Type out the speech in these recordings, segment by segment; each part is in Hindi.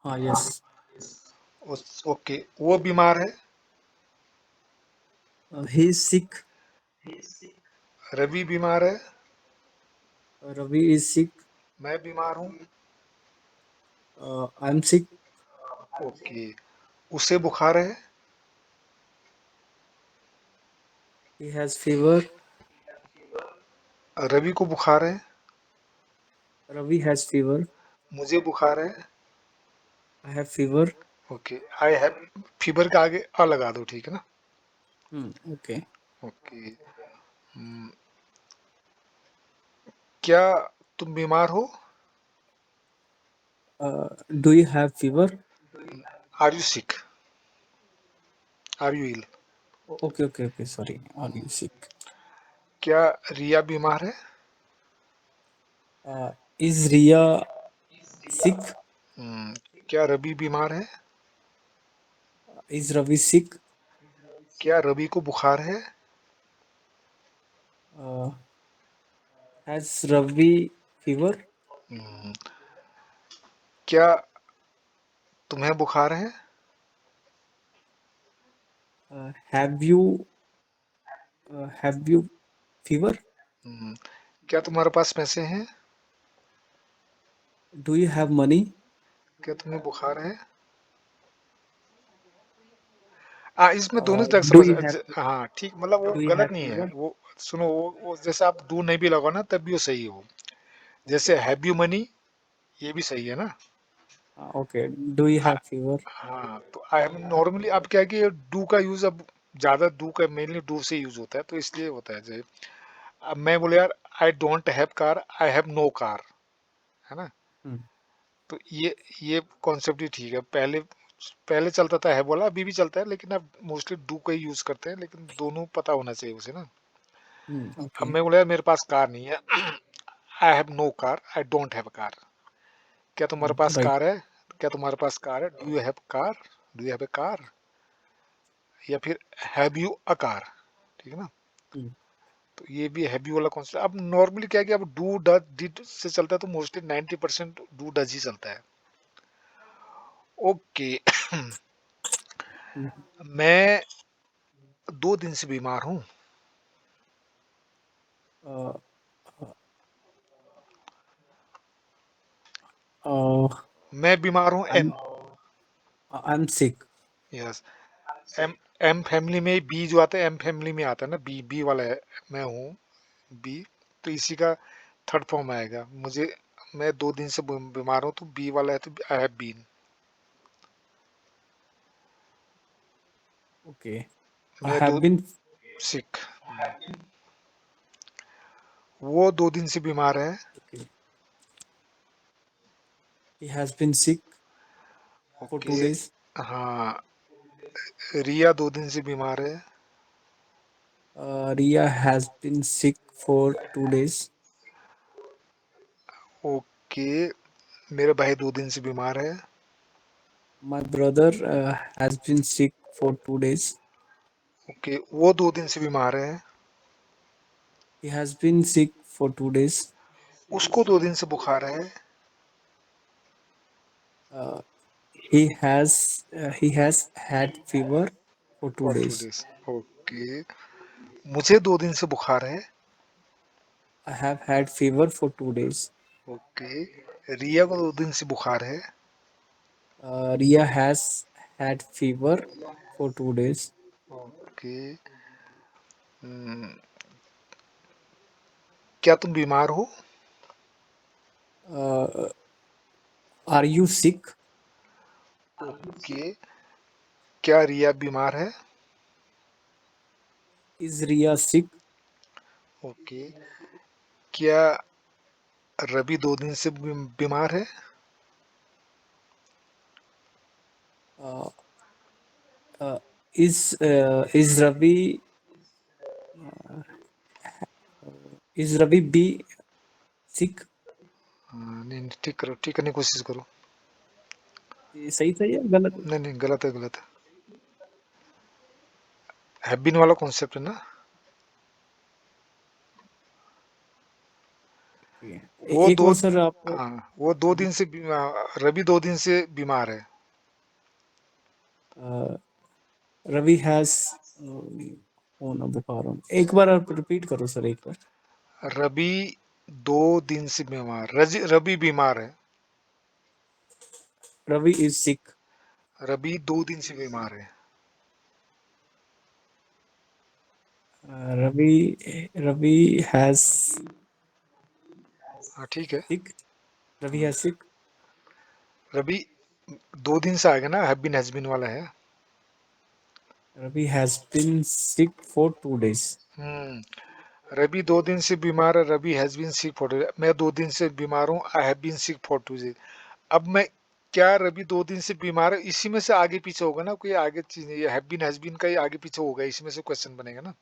हाँ, यस। ओके, वो बीमार है। He is sick. रवि बीमार है। Ravi is sick. मैं बीमार हूँ। I am sick. ओके, उसे बुखार है। He has fever. रवि को बुखार है। Ravi has fever. मुझे बुखार है। I have fever. Okay, I have fever के आगे अ लगा दो, ठीक है ना। ओके। ओके, क्या तुम बीमार हो? Do you have fever? Are you sick? Are you ill? Okay, okay, okay, sorry. Are you sick? क्या रिया बीमार है? Is Riya sick? क्या रवि बीमार है? Is Ravi sick? क्या रवि को बुखार है? Has Ravi fever? हम्म, क्या तुम्हें बुखार है? Have you have you fever? Hmm, क्या तुम्हारे पास पैसे हैं? Do you have money? क्या तुम्हें बुखार है? इसमें दोनों तरह डू समझ। यू हैव हाँ ठीक, मतलब वो डू यू हैव गलत नहीं है फीवर? वो। सुनो, वो जैसे आप डू नहीं भी लगाओ ना तब भी वो सही हो। जैसे हैव यू मनी, ये भी सही है ना। Okay. Do you ah, have fever? हाँ, तो आई एम नॉर्मली अब क्या है कि डू का यूज अब ज्यादा डू का मेनली डू से यूज होता है, तो इसलिए होता है। जैसे अब मैं बोले यार, I don't have car, I have no car, है ना। तो ये कॉन्सेप्ट ही ठीक है। पहले पहले चलता था है बोला, अभी भी चलता है, लेकिन अब मोस्टली डू का ही यूज करते हैं, लेकिन दोनों पता होना चाहिए उसे ना। अब ओके। मैं बोला यार मेरे पास कार नहीं है, I have no car, I don't have car. क्या तुम्हारे पास राइट। कार है? क्या तुम्हारे पास कार है? Do you have car? Do you have a car? या फिर हैव यू अ कार? ठीक है ना। तो ये भी हैव यू वाला कॉन्सेप्ट। अब नॉर्मली क्या है कि अब डू डज डिड से चलता है, तो मोस्टली 90% डू डज ही चलता है। ओके। मैं 2 दिन से बीमार हूँ। मैं बीमार हूँ। I am. Am sick. Yes. Am. Am family में बी जो आता है, एम फैमिली में आता है ना, बी बी वाला है। मैं हूँ बी, तो इसी का थर्ड फॉर्म आएगा। मुझे, मैं 2 दिन से बीमार हूँ, तो बी वाला है, तो आई हैव बीन। ओके। आई मैं हैव दो बीन। सिक। वो 2 दिन से बीमार है। Okay. He has been sick for okay. 2 days। हाँ, रिया 2 दिन से बीमार है। Riya has been sick for 2 days। Okay, मेरे भाई 2 दिन से बीमार है। My brother has been sick for 2 days। Okay, वो 2 दिन से बीमार है। He has been sick for 2 days। उसको 2 दिन से बुखार है। He has he has had fever for two for two days days okay, मुझे 2 दिन से बुखार है। I have had fever for 2 days। Okay, रिया को 2 दिन से बुखार है। Ria has had fever for 2 days। Okay, क्या तुम बीमार हो? Uh, are you sick? Okay, क्या रिया बीमार है? Is Ria sick? ओके, क्या रवि 2 दिन से बीमार है? Uh, is Ravi is Ravi B sick? नहीं नहीं, ठीक करो, ठीक करने की कोशिश करो। ये सही था या गलत है? नहीं नहीं, गलत है, गलत है। हैव वाला कॉन्सेप्ट है ना। वो एक दो और सर आप। हाँ, वो 2 दिन से रवि 2 दिन से बीमार है। रवि हैज होना बुखार होना, एक बार आप रिपीट करो सर एक बार। रवि 2 दिन से बीमार, रवि बीमार है। रवि इज सिक। रवि 2 दिन से बीमार है। रवि रवि हैज हाँ ठीक है। Sick. Ravi hmm, has sick. Ravi 2 दिन से आएगा ना, हैज बीन वाला है। Ravi has been sick for 2 days। हम्म रवि 2 दिन से बीमार है, Ravi has been sick for, मैं 2 दिन से बीमार हूँ, I have been sick for 2 days. अब मैं, क्या रवि 2 दिन से बीमार है, इसी में से आगे पीछे होगा ना, कोई आगे चीज नहीं, ये हैव बीन हैज बीन का ही आगे पीछे होगा, इसी में से क्वेश्चन बनेगा ना।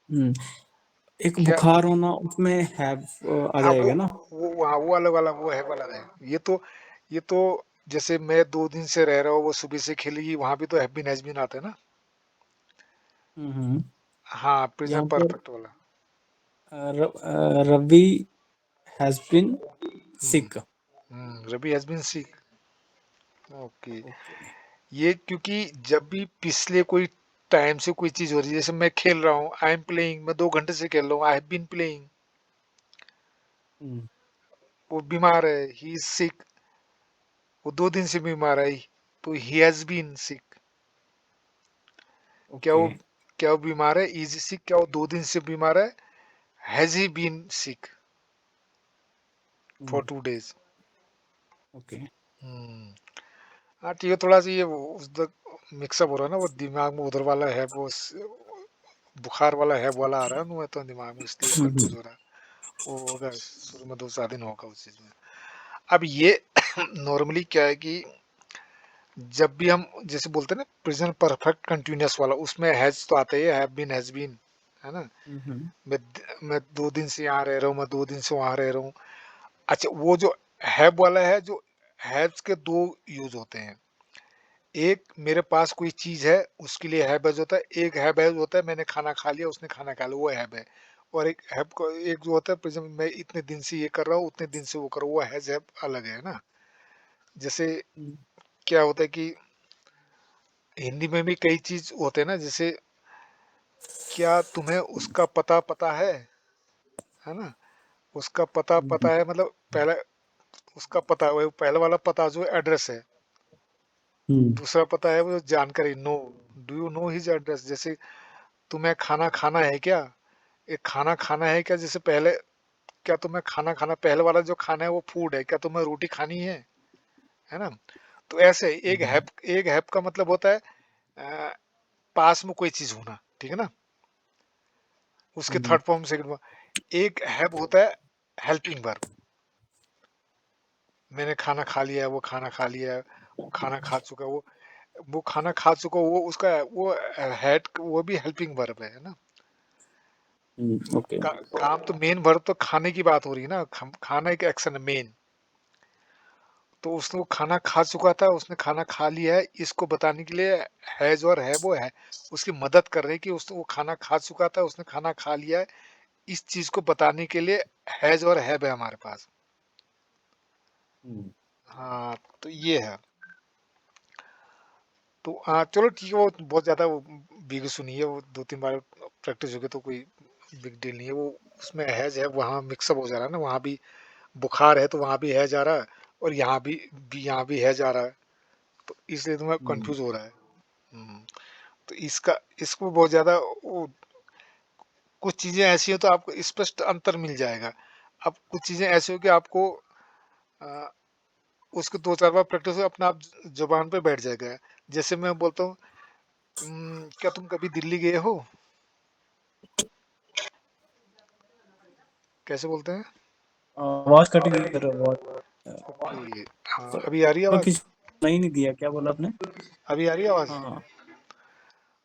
हम्म। एक क्या, बुखार होना उसमें हैव आ हाँ जाएगा ना। वो अलग वाला, वो है वाला है। ये तो जैसे मैं 2 दिन से रह रहा हूँ, वो सुबह से खेलेगी, वहां भी तो हैव बीन हैज बीन आता है ना। हम्म। हाँ, यहाँ प्रेजेंट पर परफेक्ट वाला। Ravi has been hmm sick. Ravi has been sick. Okay. Okay. ये क्योंकि जब भी पिछले कोई टाइम से कोई चीज हो रही है, जैसे मैं खेल रहा हूँ, आई एम प्लेइंग, मैं 2 घंटे से खेल रहा हूँ, आई हैव बीन प्लेइंग। हम्म। वो बीमार है, ही इज सिक, वो 2 दिन से बीमार है, तो ही हैज बीन सिक। क्या ओके। वो क्या वो बीमार है, इज सिक, क्या वो 2 दिन से बीमार है, has he been sick for hmm. 2 days. Okay. Hmm हाँ ठीक है, थोड़ा सा ये उस मिक्सअप हो रहा है ना, वो दिमाग में उधर वाला है, वो बुखार वाला है वाला आ रहा है ना, तो दिमाग में, इसलिए कंफ्यूज हम्म। हो रहा है। वो होगा शुरू में 2 4 दिन होगा उस चीज में। अब ये नॉर्मली क्या है कि जब भी हम जैसे बोलते हैं ना प्रेजेंट परफेक्ट कंटिन्यूअस वाला, उसमें हैज तो आता ही है, हैव बीन हैज बीन, है ना। हम्म। मैं 2 दिन से यहाँ रह रहा हूँ, मैं 2 दिन से वहां रह रहा हूँ। अच्छा, वो जो हैव वाला है, जो हैव्स के दो यूज होते हैं। एक, मेरे पास कोई चीज है, उसके लिए हैव हैज होता है। एक हैव हैज होता है, मैंने खाना खा लिया, उसने खाना खा लिया, वो हैव है। और एक हैव को, एक जो होता है प्रेजेंट, मैं इतने दिन से ये कर रहा हूँ, उतने दिन से वो कर रहा हूँ, वो हैज हैव अलग है ना। जैसे हम्म। क्या होता है कि हिंदी में भी कई चीज होते हैं ना, जैसे क्या तुम्हें उसका पता पता है ना। उसका पता हम्म। पता है, मतलब पहला उसका पता, वो पहला वाला पता जो एड्रेस है। हम्म। दूसरा पता है वो जानकारी, no, do you know his address. जैसे तुम्हें खाना खाना है क्या, एक खाना खाना है क्या, जैसे पहले, क्या तुम्हें खाना खाना, पहले वाला जो खाना है वो फूड है, क्या तुम्हें रोटी खानी है ना। तो ऐसे हम्म। एक हैप का मतलब होता है अ, पास में कोई चीज होना, ठीक है ना। उसके hmm. Third form second form. एक हैव होता है हेल्पिंग वर्ब, मैंने खाना खा लिया है, वो खाना खा लिया है, वो खाना खा चुका है, वो खाना खा चुका, वो उसका वो हैड, वो भी हेल्पिंग वर्ब है ना। ओके। काम तो मेन वर्ब तो खाने की बात हो रही है ना, खाना एक एक्शन है मेन। तो उसने वो खाना खा चुका था, उसने खाना खा लिया है, इसको बताने के लिए हैज और है वो है उसकी मदद कर रहे हैं कि उसने वो खाना खा चुका था, उसने खाना खा लिया है, इस चीज को बताने के लिए हैज और हैव है हमारे पास। हम्म। हाँ, तो ये है। तो हाँ चलो ठीक है, वो बहुत ज्यादा वो भीगी सुनी है, वो 2 3 बार प्रैक्टिस हो गई तो कोई बिग डील नहीं है वो। उसमें हैज है, वहाँ मिक्सअप हो जा रहा है ना, वहाँ भी बुखार है तो वहाँ भी है जा रहा है, और यहाँ भी है जा रहा है, तो इसलिए तुम्हें हम्म। कंफ्यूज हो रहा है। हम्म, तो इसको बहुत ज्यादा कुछ चीजें ऐसी हो तो आपको स्पष्ट अंतर मिल जाएगा। अब कुछ चीजें ऐसी हो कि आपको अ, उसको 2 4 बार प्रैक्टिस हो, अपना आप जुबान पे बैठ जाएगा। जैसे मैं बोलता हूँ, क्या तुम कभी दिल्ली गए हो, कैसे बोलते हैं। आवाज कट गई सर, आवाज। ओके, हाँ सर अभी आ रही है किसी आवाज। सुनाई नहीं दिया, क्या बोला आपने? अभी आ रही है आवाज। हाँ।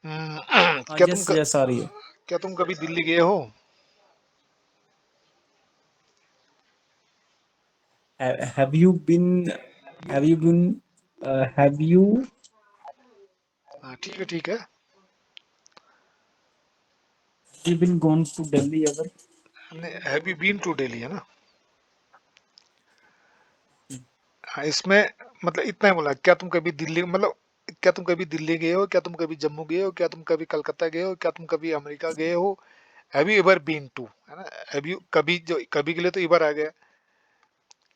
हाँ, क्या यस यस आ रही है। क्या तुम कभी दिल्ली गए हो। Have you been have you been हाँ ठीक है ठीक है। Have you been gone to Delhi ever? Have you been to Delhi है ना। हाँ, इसमें मतलब इतना ही बोला, क्या तुम कभी दिल्ली, मतलब क्या तुम कभी दिल्ली गए हो, क्या तुम कभी जम्मू गए हो, क्या तुम कभी कलकत्ता गए हो, क्या तुम कभी अमेरिका गए हो। Have you ever been to, है ना। हैव यू कभी, जो कभी के लिए तो एवर आ गया।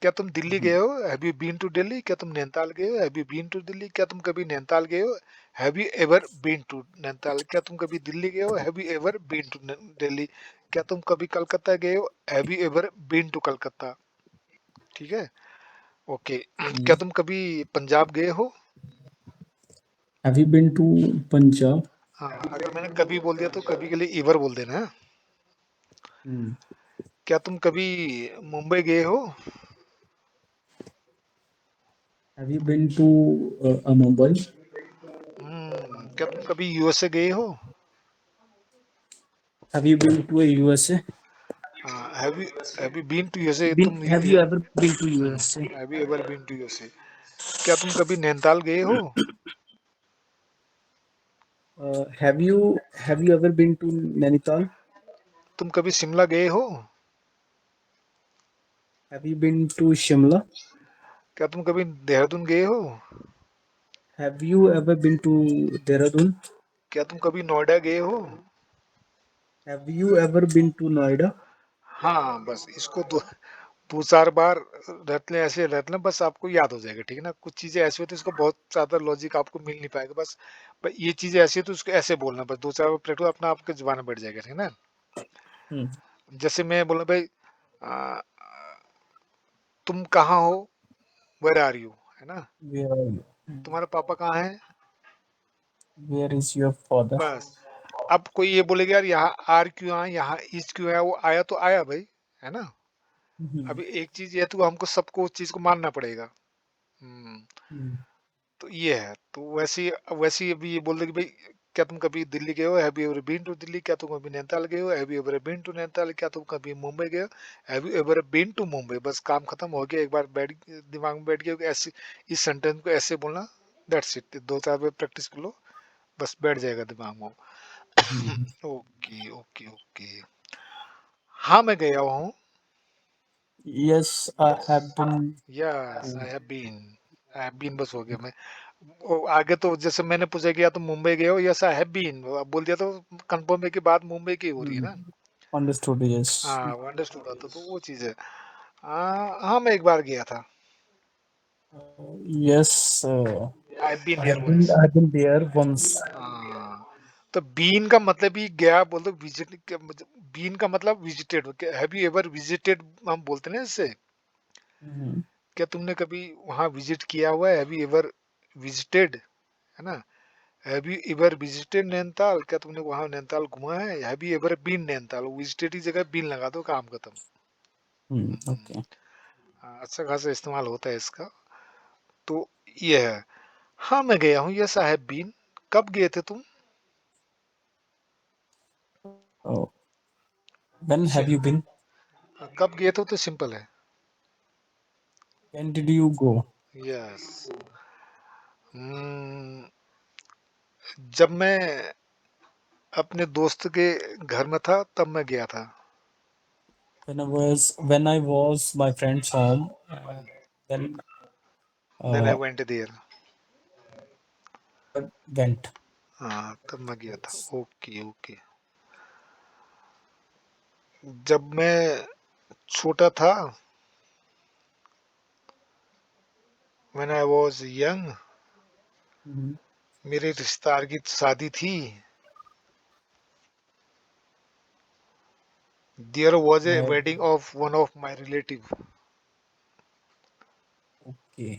क्या तुम दिल्ली गए हो, have you been to Delhi. क्या तुम नैनीताल गए हो, have you been to Delhi. क्या तुम कभी नैनीताल गए हो, have you ever been to Nainital. क्या तुम कभी दिल्ली गए हो, have you ever been to Delhi. क्या तुम कभी कलकत्ता गए हो, have you ever been to Calcutta. ठीक है, ओके। क्या तुम कभी पंजाब गए हो। Have you been to Punjab? हाँ, अगर मैंने कभी बोल दिया तो कभी के लिए एवर बोल देना है। Hmm. क्या तुम कभी मुंबई गए हो। Have you been to Mumbai? क्या तुम कभी यूएसए गए हो। Have you been to a USA? Have you been to USA, Been, तुम have you ever been to USA? Have you ever been to USA. क्या तुम कभी नैनीताल गए हो। Have you ever been to Nainital? तुम कभी शिमला गए हो। Have you been to Shimla? क्या तुम कभी देहरादून गए हो। Have you ever been to Dehradun? क्या तुम कभी नोएडा गए हो। Have you ever been to Noida? हाँ, बस इसको दो दो चार बार रट लें, ऐसे रट लें, बस आपको याद हो जाएगा। ठीक है ना। कुछ चीजें ऐसी होती है इसको बहुत ज्यादा लॉजिक आपको मिल नहीं पाएगा। बस ये चीजें ऐसी है तो उसको ऐसे बोलना, बस दो चार बार प्रैक्टिस अपना आपके जुबान में बैठ जाएगा। ठीक है ना। Hmm. जैसे मैं बोला भाई, आ, तुम कहाँ हो, वेर आर यू, है ना। Where are you? तुम्हारे पापा कहाँ हैं। Where is your father? बस। अब कोई ये बोलेगा यार यहाँ आर क्यों आया, यहाँ इज क्यों आया, वो आया तो आया भाई, है ना। Hmm. अभी एक चीज ये है तो हमको सबको उस चीज को मानना पड़ेगा। हम्म, Hmm. तो ये है। तो वैसे ही अभी ये बोल दे कि भाई, क्या तुम कभी दिल्ली गए हो, have you ever been to Delhi. क्या तुम कभी नैनीताल गए हो, have you ever been to Nainital. क्या तुम कभी मुंबई गए हो, have you ever been to Mumbai. बस काम खत्म हो गया, एक बार बैठ दिमाग में बैठ गया कि ऐसे इस सेंटेंस को ऐसे बोलना। दैट्स इट, दो चार बार प्रैक्टिस कर लो, बस बैठ जाएगा दिमाग में। Hmm. Okay okay okay. हाँ, मैं गया हूँ। Yes, I have been yes to. I have been, बस हो गया। मैं आगे तो जैसे मैंने पूछा कि या तुम मुंबई गए हो, यस आई हैव बीन, अब बोल दिया तो कंफर्म है कि बात मुंबई की हो रही है Hmm. ना। Understood, yes. हाँ, वो अंडरस्टूड आता तो वो चीज है। हाँ हाँ, मैं एक बार गया था। Yes, I have been I there have been once. I have been there once. हाँ, तो बीन का मतलब ही गया बोल दो, विजिट। बीन का मतलब visited. Have you ever visited, हम बोलते हैं ना इससे। Mhm. क्या तुमने कभी वहां विजिट किया हुआ है, हैव यू एवर विजिटेड, है ना। Have you ever visited Nainital, क्या तुमने वहां नैनीताल घुमा है। Have you ever been Nainital, visited की जगह बीन लगा दो, काम खत्म। Okay. हाँ, अच्छा खासा इस्तेमाल होता है इसका। तो ये है। हाँ, मैं गया हूँ, यस आई हैव बीन। कब गए थे तुम। Oh, when शि- have you been? कब गए थे तो सिंपल है। When did you go? Yes. जब मैं अपने दोस्त के घर में था तब मैं गया था। When I was my friend's home, then then I uh, went there. went. हाँ, तब मैं गया था। Yes. Okay okay. जब मैं छोटा था, when I was young, Mhm. मेरे रिश्तेदार की शादी थी। There was a I have. Wedding of one of my relative. Okay.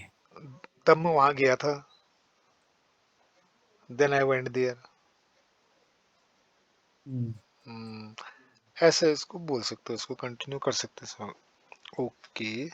तब मैं वहां गया था। Then I went there. Mm. ऐसे इसको बोल सकते हो, इसको कंटिन्यू कर सकते हो। ओके।